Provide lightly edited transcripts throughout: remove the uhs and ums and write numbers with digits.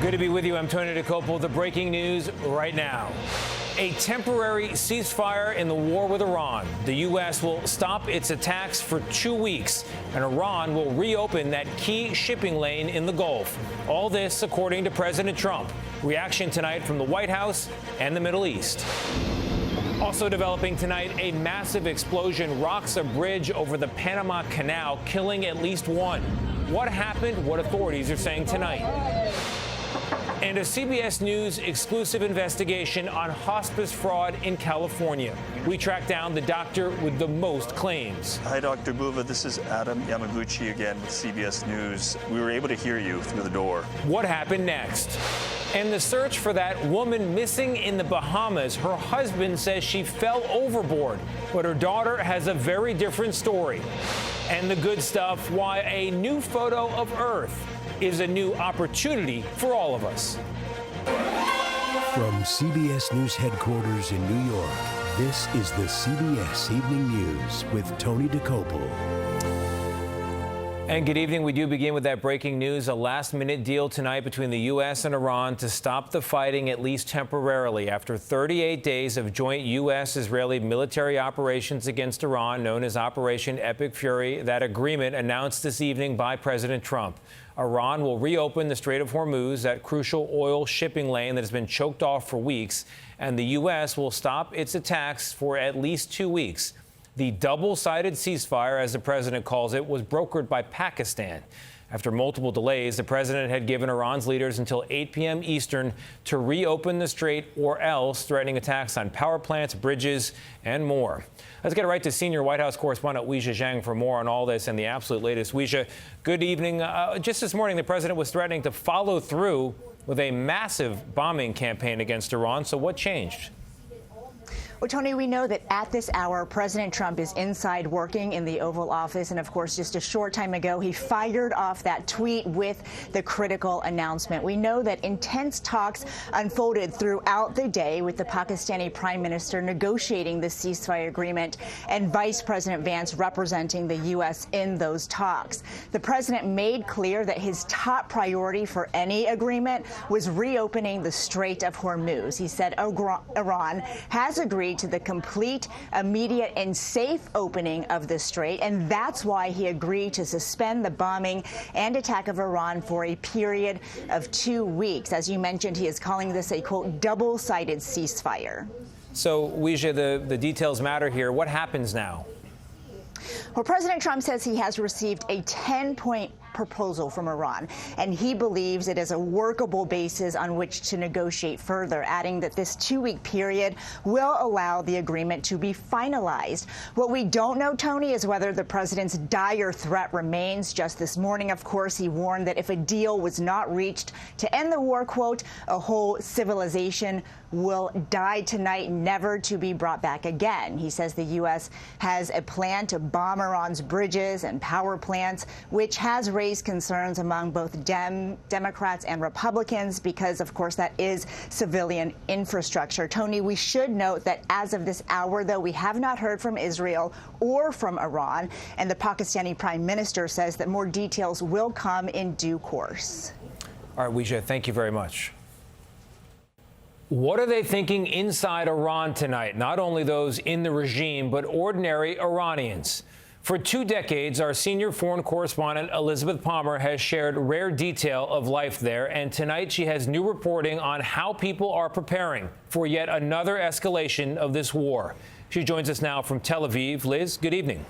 Good to be with you. I'm Tony DeCopo. The breaking news right now. A temporary ceasefire in the war with Iran. The U.S. will stop its attacks for 2 weeks, and Iran will reopen that key shipping lane in the Gulf. All this according to President Trump. Reaction tonight from the White House and the Middle East. Also developing tonight, a massive explosion rocks a bridge over the Panama Canal, killing at least one. What happened? What authorities are saying tonight. And a CBS News exclusive investigation on hospice fraud in California. We tracked down the doctor with the most claims. Hi, Dr. Buva. This is Adam Yamaguchi again with CBS News. We were able to hear you through the door. What happened next? And the search for that woman missing in the Bahamas. Her husband says she fell overboard, but her daughter has a very different story. And the good stuff, why a new photo of Earth is a new opportunity for all of us. From CBS News headquarters in New York, this is the CBS Evening News with Tony DeCopo. And good evening. We do begin with that breaking news, a last-minute deal tonight between the U.S. and Iran to stop the fighting, at least temporarily, after 38 days of joint U.S.-Israeli military operations against Iran, known as Operation Epic Fury. That agreement announced this evening by President Trump. Iran will reopen the Strait of Hormuz, that crucial oil shipping lane that has been choked off for weeks, and the U.S. will stop its attacks for at least 2 weeks. The double-sided ceasefire, as the president calls it, was brokered by Pakistan. After multiple delays, the president had given Iran's leaders until 8 p.m. Eastern to reopen the strait or else, threatening attacks on power plants, bridges, and more. Let's get right to senior White House correspondent Weijia Zhang for more on all this and the absolute latest. Weijia, good evening. Just this morning, the president was threatening to follow through with a massive bombing campaign against Iran. So what changed? Well, Tony, we know that at this hour, President Trump is inside working in the Oval Office. And of course, just a short time ago, he fired off that tweet with the critical announcement. We know that intense talks unfolded throughout the day with the Pakistani prime minister negotiating the ceasefire agreement and Vice President Vance representing the U.S. in those talks. The president made clear that his top priority for any agreement was reopening the Strait of Hormuz. He said Iran has agreed to the complete, immediate, and safe opening of the strait, and that's why he agreed to suspend the bombing and attack of Iran for a period of 2 weeks. As you mentioned, he is calling this a, quote, double-sided ceasefire. So, Weijia, the details matter here. What happens now? Well, President Trump says he has received a 10-point proposal from Iran, and he believes it is a workable basis on which to negotiate further, adding that this 2-week period will allow the agreement to be finalized. What we don't know, Tony, is whether the president's dire threat remains. Just this morning, of course, he warned that if a deal was not reached to end the war, quote, a whole civilization will die tonight, never to be brought back again. He says the U.S. has a plan to bomb Iran's bridges and power plants, which has raised concerns among both Democrats and Republicans because, of course, that is civilian infrastructure. Tony, we should note that as of this hour, though, we have not heard from Israel or from Iran, and the Pakistani prime minister says that more details will come in due course. All right, Weijia, thank you very much. What are they thinking inside Iran tonight? Not only those in the regime, but ordinary Iranians. For 2 decades, our senior foreign correspondent, Elizabeth Palmer, has shared rare detail of life there. And tonight she has new reporting on how people are preparing for yet another escalation of this war. She joins us now from Tel Aviv. Liz, good evening.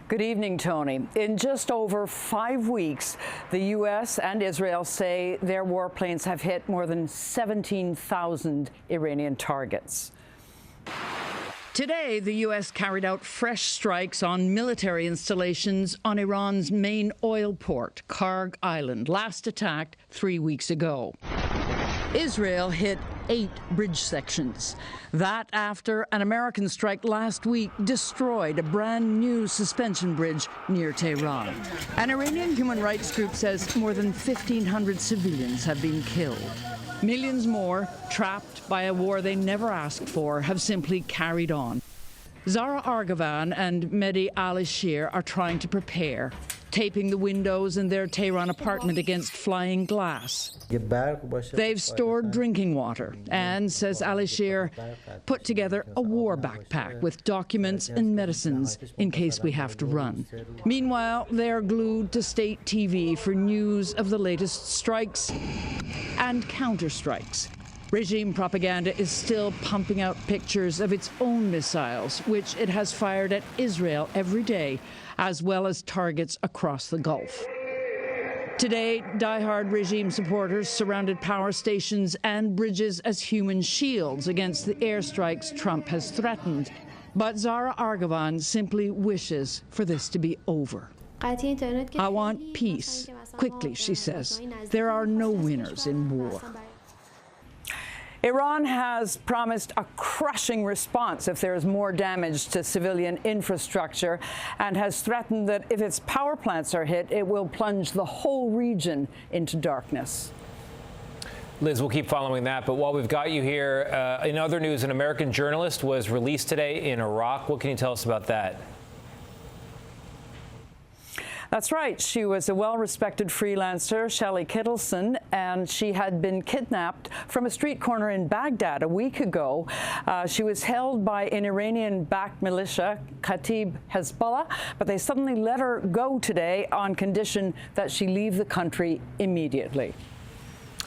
Good evening, Tony. In just over 5 weeks, the U.S. and Israel say their warplanes have hit more than 17,000 Iranian targets. Today, the U.S. carried out fresh strikes on military installations on Iran's main oil port, Karg Island, last attacked 3 weeks ago. Israel hit 8 bridge sections. That after an American strike last week destroyed a brand new suspension bridge near Tehran. An Iranian human rights group says more than 1,500 civilians have been killed. Millions more, trapped by a war they never asked for, have simply carried on. Zara Argavan and Mehdi Al-Ashir are trying to prepare taping the windows in their Tehran apartment against flying glass. They've stored drinking water and, says Alishir, put together a war backpack with documents and medicines in case we have to run. Meanwhile, they're glued to state TV for news of the latest strikes and counter-strikes. Regime propaganda is still pumping out pictures of its own missiles, which it has fired at Israel every day, as well as targets across the Gulf. Today, die-hard regime supporters surrounded power stations and bridges as human shields against the airstrikes Trump has threatened. But Zara Argavan simply wishes for this to be over. I want peace. Quickly, she says. There are no winners in war. Iran has promised a crushing response if there is more damage to civilian infrastructure and has threatened that if its power plants are hit, it will plunge the whole region into darkness. Liz, we'll keep following that. But while we've got you here, in other news, an American journalist was released today in Iraq. What can you tell us about that? That's right. She was a well-respected freelancer, Shelley Kittleson, and she had been kidnapped from a street corner in Baghdad a week ago. She was held by an Iranian-backed militia, Kataib Hezbollah, but they suddenly let her go today on condition that she leave the country immediately.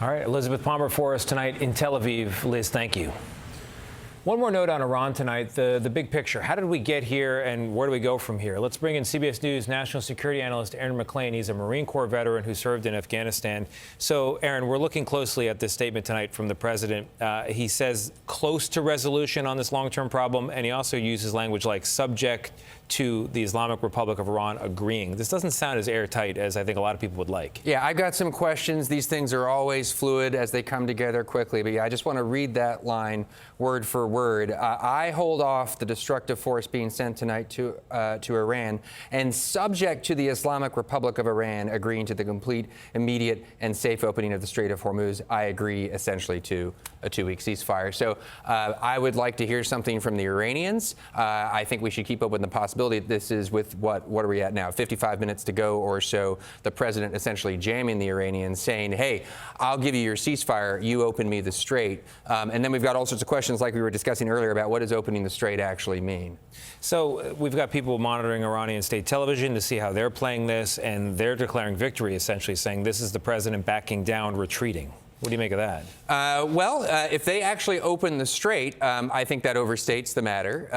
All right, Elizabeth Palmer for us tonight in Tel Aviv. Liz, thank you. One more note on Iran tonight, the big picture. How did we get here and where do we go from here? Let's bring in CBS News national security analyst Aaron McLean. He's a Marine Corps veteran who served in Afghanistan. So, Aaron, we're looking closely at this statement tonight from the president. He says close to resolution on this long-term problem, and he also uses language like subject to the Islamic Republic of Iran agreeing. This doesn't sound as airtight as I think a lot of people would like. Yeah, I've got some questions. These things are always fluid as they come together quickly. But yeah, I just want to read that line word for word. I hold off the destructive force being sent tonight to Iran and subject to the Islamic Republic of Iran agreeing to the complete, immediate, and safe opening of the Strait of Hormuz. I agree essentially to a 2-week ceasefire. So I would like to hear something from the Iranians. I think we should keep open the possibility. This is with what are we at now? 55 minutes to go or so. The president essentially jamming the Iranians, saying, hey, I'll give you your ceasefire. You open me the strait. And then we've got all sorts of questions like we were discussing earlier about what does opening the strait actually mean? So we've got people monitoring Iranian state television to see how they're playing this, and they're declaring victory, essentially saying this is the president backing down, retreating. What do you make of that? If they actually open the strait, I think that overstates the matter.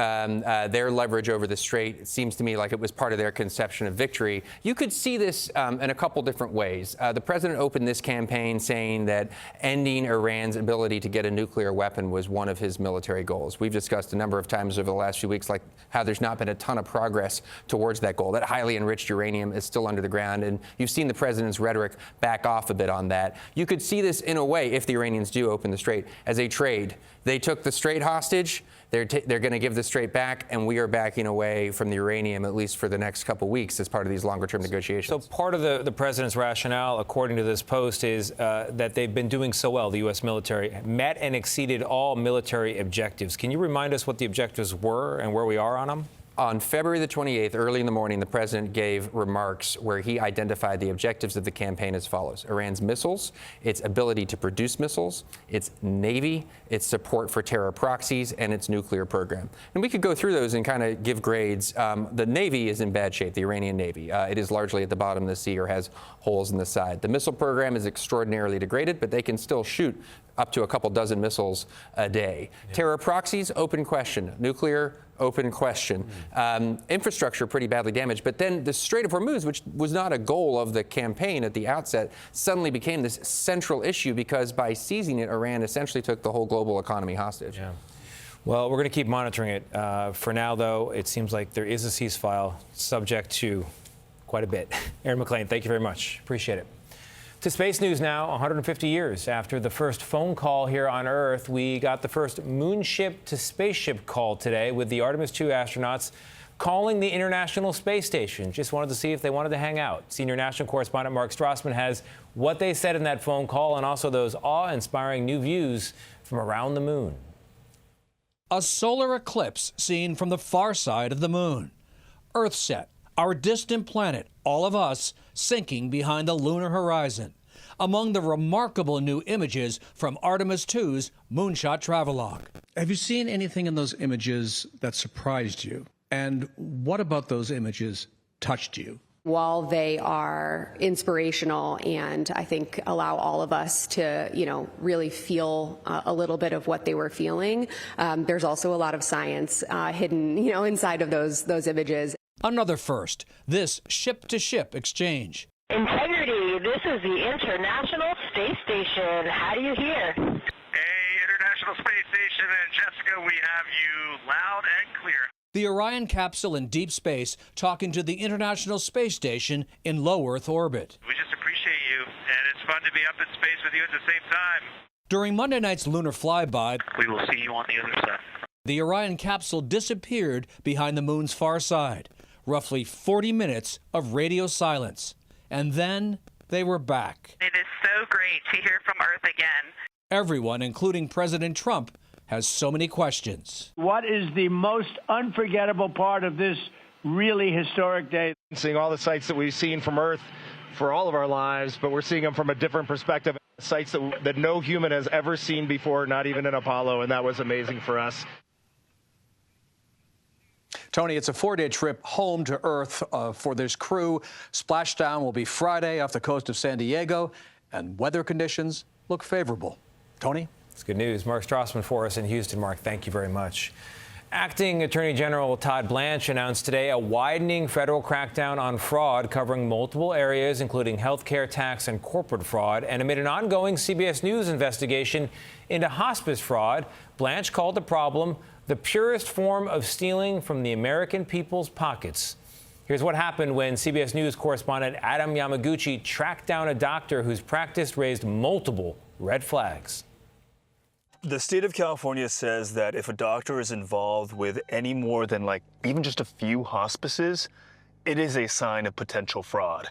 Their leverage over the strait, it seems to me like it was part of their conception of victory. You could see this in a couple different ways. The president opened this campaign saying that ending Iran's ability to get a nuclear weapon was one of his military goals. We've discussed a number of times over the last few weeks like how there's not been a ton of progress towards that goal. That highly enriched uranium is still under the ground, and you've seen the president's rhetoric back off a bit on that. You could see this in a way, if the Iranians do open the strait, as a trade. They took the strait hostage. They're going to give the strait back, and we are backing away from the uranium, at least for the next couple weeks, as part of these longer-term negotiations. So part of the president's rationale, according to this post, is that they've been doing so well, the U.S. military, met and exceeded all military objectives. Can you remind us what the objectives were and where we are on them? On February the 28th, early in the morning, the president gave remarks where he identified the objectives of the campaign as follows: Iran's missiles, its ability to produce missiles, its Navy, its support for terror proxies, and its nuclear program. And we could go through those and kind of give grades. The Navy is in bad shape, the Iranian Navy. It is largely at the bottom of the sea or has holes in the side. The missile program is extraordinarily degraded, but they can still shoot up to a couple dozen missiles a day. Yeah. Terror proxies, open question. Nuclear, open question. Infrastructure pretty badly damaged. But then the Strait of Hormuz, which was not a goal of the campaign at the outset, suddenly became this central issue because by seizing it, Iran essentially took the whole global economy hostage. Yeah. Well, we're going to keep monitoring it. For now, though, it seems like there is a ceasefire subject to quite a bit. Aaron McLean, thank you very much. Appreciate it. To space news now. 150 years after the first phone call here on Earth, we got the first moonship to spaceship call today with the Artemis II astronauts calling the International Space Station. Just wanted to see if they wanted to hang out. Senior national correspondent Mark Strassman has what they said in that phone call and also those awe-inspiring new views from around the moon. A solar eclipse seen from the far side of the moon. Earth set Our distant planet, all of us, sinking behind the lunar horizon. Among the remarkable new images from Artemis II's Moonshot Travelogue. Have you seen anything in those images that surprised you? And what about those images touched you? While they are inspirational and I think allow all of us to, really feel a little bit of what they were feeling, there's also a lot of science hidden, inside of those images. Another first, this ship-to-ship exchange. Integrity, this is the International Space Station. How do you hear? Hey, International Space Station and Jessica, we have you loud and clear. The Orion capsule in deep space talking to the International Space Station in low Earth orbit. We just appreciate you, and it's fun to be up in space with you at the same time. During Monday night's lunar flyby, we will see you on the other side. The Orion capsule disappeared behind the moon's far side. Roughly 40 minutes of radio silence. And then they were back. It is so great to hear from Earth again. Everyone, including President Trump, has so many questions. What is the most unforgettable part of this really historic day? Seeing all the sights that we've seen from Earth for all of our lives, but we're seeing them from a different perspective. Sights that no human has ever seen before, not even in Apollo, and that was amazing for us. Tony, it's a 4-day trip home to Earth for this crew. Splashdown will be Friday off the coast of San Diego, and weather conditions look favorable. Tony? It's good news. Mark Strassman for us in Houston. Mark, thank you very much. Acting Attorney General Todd Blanche announced today a widening federal crackdown on fraud covering multiple areas, including healthcare, tax, and corporate fraud. And amid an ongoing CBS News investigation into hospice fraud, Blanche called the problem the purest form of stealing from the American people's pockets. Here's what happened when CBS News correspondent Adam Yamaguchi tracked down a doctor whose practice raised multiple red flags. The state of California says that if a doctor is involved with any more than even just a few hospices, it is a sign of potential fraud.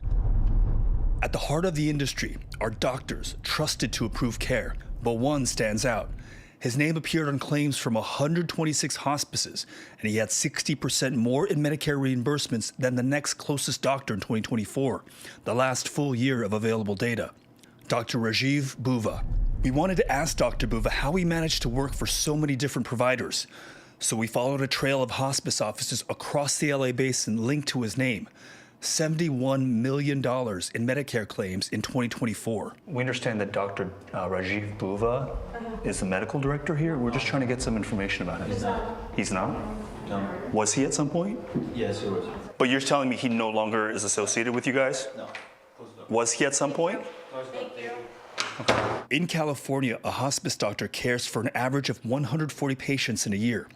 At the heart of the industry are doctors trusted to approve care, but one stands out. His name appeared on claims from 126 hospices, and he had 60% more in Medicare reimbursements than the next closest doctor in 2024, the last full year of available data. Dr. Rajiv Buva. We wanted to ask Dr. Buva how he managed to work for so many different providers. So we followed a trail of hospice offices across the LA basin linked to his name. $71 million in Medicare claims in 2024. We understand that Dr. Rajiv Buva is the medical director here. We're just trying to get some information about him. He's not? No. Was he at some point? Yes, he was. But you're telling me he no longer is associated with you guys? No. Was he at some point? Thank you. In California, a hospice doctor cares for an average of 140 patients in a year.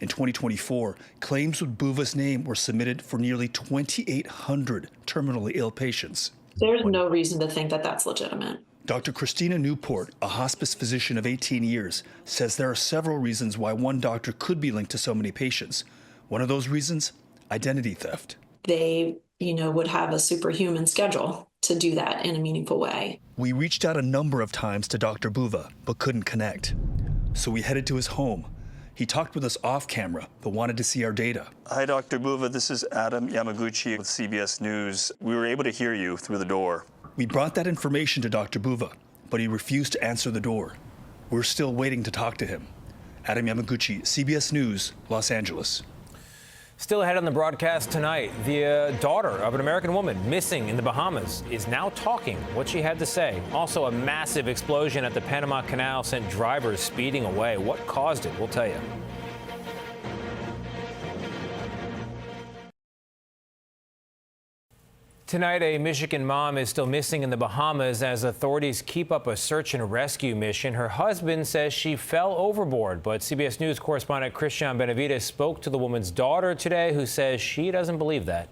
In 2024, claims with Buva's name were submitted for nearly 2,800 terminally ill patients. There's no reason to think that that's legitimate. Dr. Christina Newport, a hospice physician of 18 years, says there are several reasons why one doctor could be linked to so many patients. One of those reasons, identity theft. They, would have a superhuman schedule to do that in a meaningful way. We reached out a number of times to Dr. Buva, but couldn't connect. So we headed to his home. He talked with us off camera, but wanted to see our data. Hi, Dr. Buva. This is Adam Yamaguchi with CBS News. We were able to hear you through the door. We brought that information to Dr. Buva, but he refused to answer the door. We're still waiting to talk to him. Adam Yamaguchi, CBS News, Los Angeles. Still ahead on the broadcast tonight, the daughter of an American woman missing in the Bahamas is now talking what she had to say. Also, a massive explosion at the Panama Canal sent drivers speeding away. What caused it? We'll tell you. Tonight, a Michigan mom is still missing in the Bahamas as authorities keep up a search and rescue mission. Her husband says she fell overboard, but CBS News correspondent Christian Benavides spoke to the woman's daughter today, who says she doesn't believe that.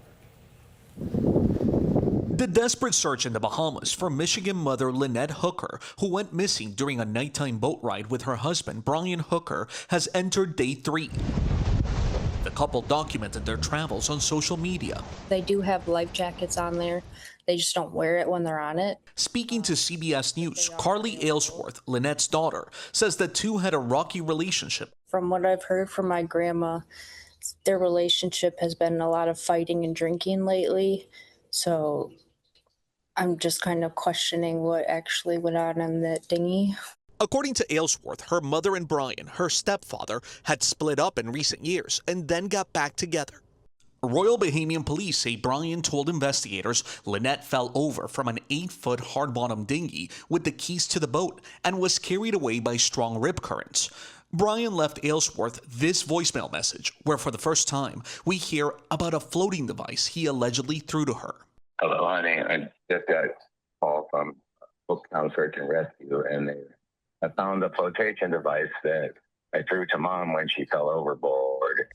The desperate search in the Bahamas for Michigan mother Lynette Hooker, who went missing during a nighttime boat ride with her husband Brian Hooker, has entered day 3. The couple documented their travels on social media. They do have life jackets on there. They just don't wear it when they're on it. Speaking to CBS News, Carly Aylesworth, Lynette's daughter, says the two had a rocky relationship. From what I've heard from my grandma, their relationship has been a lot of fighting and drinking lately. So I'm just kind of questioning what actually went on in that dinghy. According to Aylesworth, her mother and Brian, her stepfather, had split up in recent years and then got back together. Royal Bahamian police say Brian told investigators Lynette fell over from an 8-foot hard-bottom dinghy with the keys to the boat and was carried away by strong rip currents. Brian left Aylesworth this voicemail message, where for the first time we hear about a floating device he allegedly threw to her. Hello, honey. I just got a call from Booktown Search and Rescue, and I found a flotation device that I threw to Mom when she fell overboard.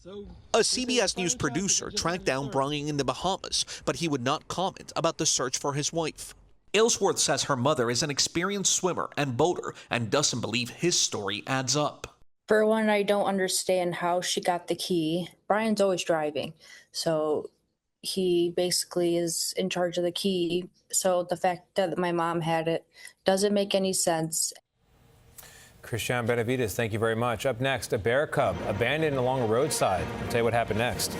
A CBS News producer tracked down Brian in the Bahamas, but he would not comment about the search for his wife. Aylesworth says her mother is an experienced swimmer and boater and doesn't believe his story adds up. For one, I don't understand how she got the key. Brian's always driving, so he basically is in charge of the key. So the fact that my mom had it doesn't make any sense. Christian Benavides, thank you very much. Up next, a bear cub abandoned along a roadside. I'll tell you what happened next.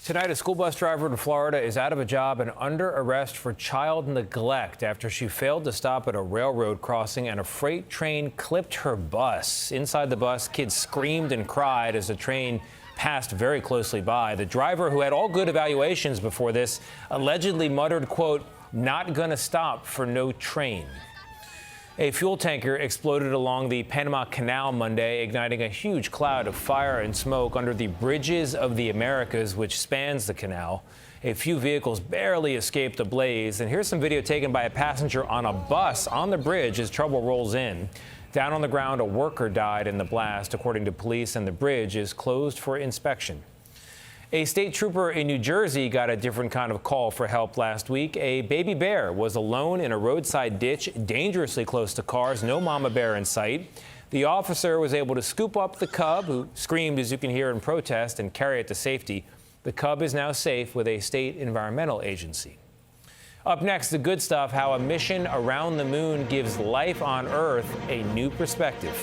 Tonight, a school bus driver in Florida is out of a job and under arrest for child neglect after she failed to stop at a railroad crossing and a freight train clipped her bus. Inside the bus, kids screamed and cried as the train passed very closely by. The driver, who had all good evaluations before this, allegedly muttered, quote, "Not gonna stop for no train." A fuel tanker exploded along the Panama Canal Monday, igniting a huge cloud of fire and smoke under the Bridges of the Americas, which spans the canal. A few vehicles barely escaped the blaze. And here's some video taken by a passenger on a bus on the bridge as trouble rolls in. Down on the ground, a worker died in the blast, according to police, and the bridge is closed for inspection. A state trooper in New Jersey got a different kind of call for help last week. A baby bear was alone in a roadside ditch, dangerously close to cars, no mama bear in sight. The officer was able to scoop up the cub, who screamed, as you can hear, in protest, and carry it to safety. The cub is now safe with a state environmental agency. Up next, the good stuff, how a mission around the moon gives life on Earth a new perspective.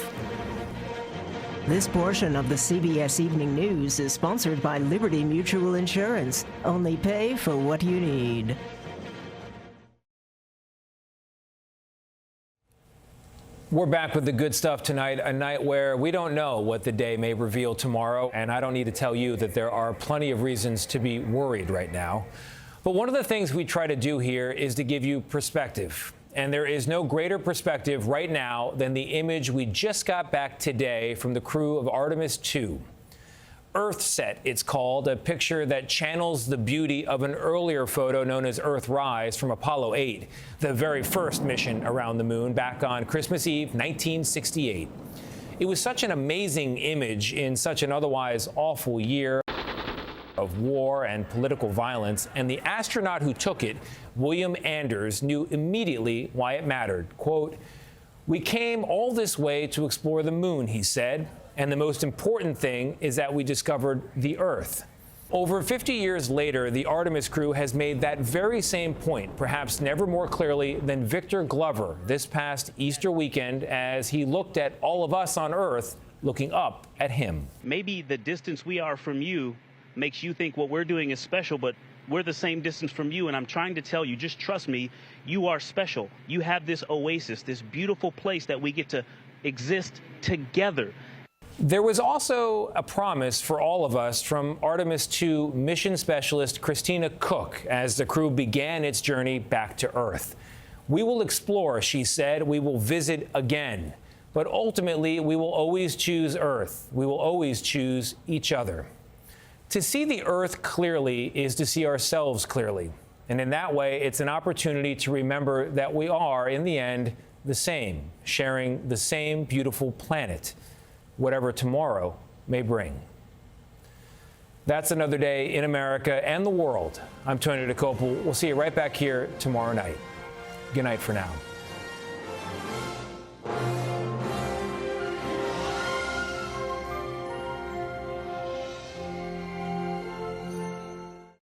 This portion of the CBS Evening News is sponsored by Liberty Mutual Insurance. Only pay for what you need. We're back with the good stuff tonight, a night where we don't know what the day may reveal tomorrow, and I don't need to tell you that there are plenty of reasons to be worried right now. But one of the things we try to do here is to give you perspective. And there is no greater perspective right now than the image we just got back today from the crew of Artemis 2. Earthset, it's called, a picture that channels the beauty of an earlier photo known as Earthrise from Apollo 8, the very first mission around the moon back on Christmas Eve, 1968. It was such an amazing image in such an otherwise awful year of war and political violence, and the astronaut who took it, William Anders, knew immediately why it mattered. Quote, "We came all this way to explore the moon," he said, "and the most important thing is that we discovered the Earth." Over 50 years later, the Artemis crew has made that very same point, perhaps never more clearly than Victor Glover this past Easter weekend as he looked at all of us on Earth looking up at him. Maybe the distance we are from you makes you think what we're doing is special, but we're the same distance from you, and I'm trying to tell you, just trust me, you are special. You have this oasis, this beautiful place that we get to exist together. There was also a promise for all of us from Artemis 2 mission specialist Christina Cook as the crew began its journey back to Earth. "We will explore," she said. "We will visit again. But ultimately, we will always choose Earth. We will always choose each other." To see the Earth clearly is to see ourselves clearly. And in that way, it's an opportunity to remember that we are, in the end, the same, sharing the same beautiful planet, whatever tomorrow may bring. That's another day in America and the world. I'm Tony DeCopel. We'll see you right back here tomorrow night. Good night for now.